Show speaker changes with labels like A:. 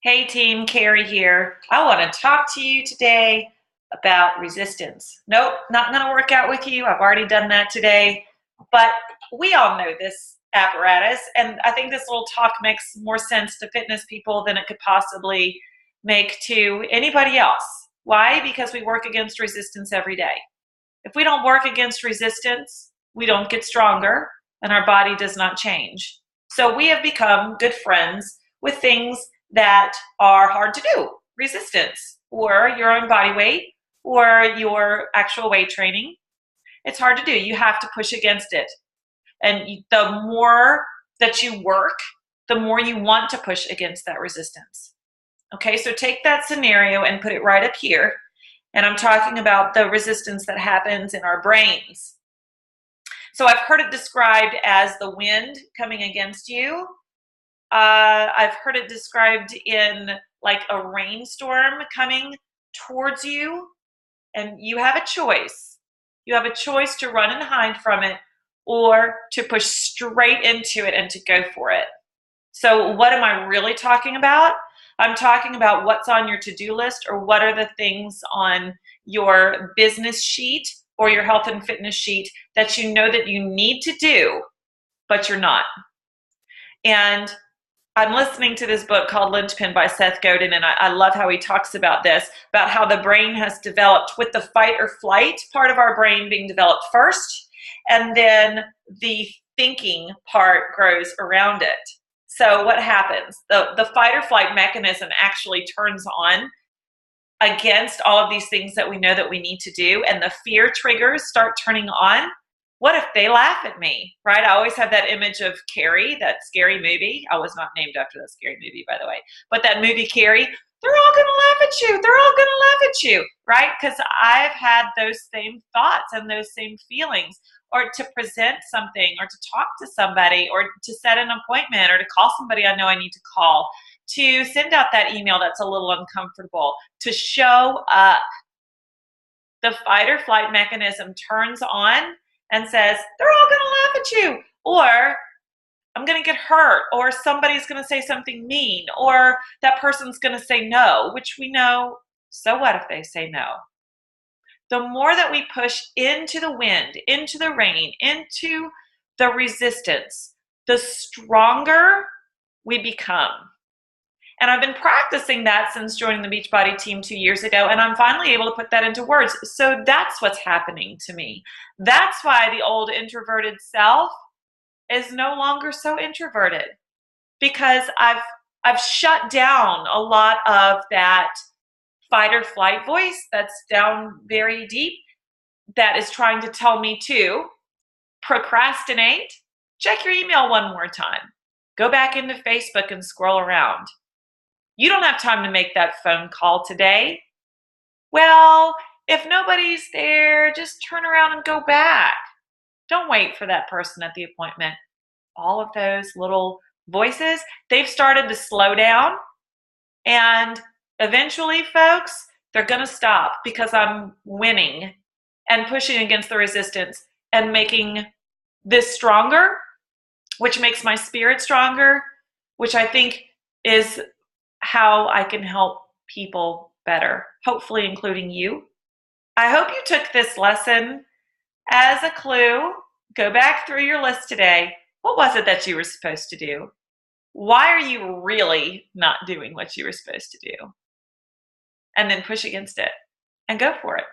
A: Hey team, Carrie here. I want to talk to you today about resistance. Nope, not going to work out with you. I've already done that today. But we all know this apparatus, and I think this little talk makes more sense to fitness people than it could possibly make to anybody else. Why? Because we work against resistance every day. If we don't work against resistance, we don't get stronger and our body does not change. So we have become good friends with things that are hard to do. Resistance, or your own body weight, or your actual weight training. It's hard to do. You have to push against it. And the more that you work, the more you want to push against that resistance. Okay, so take that scenario and put it right up here. And I'm talking about the resistance that happens in our brains. So I've heard it described as the wind coming against you. I've heard it described in like a rainstorm coming towards you, and you have a choice. You have a choice to run and hide from it or to push straight into it and to go for it. So what am I really talking about? I'm talking about what's on your to-do list, or what are the things on your business sheet or your health and fitness sheet that you know that you need to do, but you're not. And I'm listening to this book called Linchpin by Seth Godin, and I love how he talks about this, about how the brain has developed with the fight or flight part of our brain being developed first, and then the thinking part grows around it. So what happens? The fight or flight mechanism actually turns on against all of these things that we know that we need to do, and the fear triggers start turning on. What if they laugh at me, right? I always have that image of Carrie, that scary movie. I was not named after that scary movie, by the way. But that movie, Carrie, they're all going to laugh at you. They're all going to laugh at you, right? Because I've had those same thoughts and those same feelings, or to present something, or to talk to somebody, or to set an appointment, or to call somebody I know I need to call, to send out that email that's a little uncomfortable, to show up. The fight or flight mechanism turns on and says, they're all going to laugh at you, or I'm going to get hurt, or somebody's going to say something mean, or that person's going to say no, which we know, so what if they say no? The more that we push into the wind, into the rain, into the resistance, the stronger we become. And I've been practicing that since joining the Beachbody team 2 years ago, and I'm finally able to put that into words. So that's what's happening to me. That's why the old introverted self is no longer so introverted, because I've shut down a lot of that fight or flight voice that's down very deep, that is trying to tell me to procrastinate. Check your email one more time. Go back into Facebook and scroll around. You don't have time to make that phone call today. Well, if nobody's there, just turn around and go back. Don't wait for that person at the appointment. All of those little voices, they've started to slow down. And eventually, folks, they're going to stop, because I'm winning and pushing against the resistance and making this stronger, which makes my spirit stronger, which I think is how I can help people better, hopefully including you. I hope you took this lesson as a clue. Go back through your list today. What was it that you were supposed to do? Why are you really not doing what you were supposed to do? And then push against it and go for it.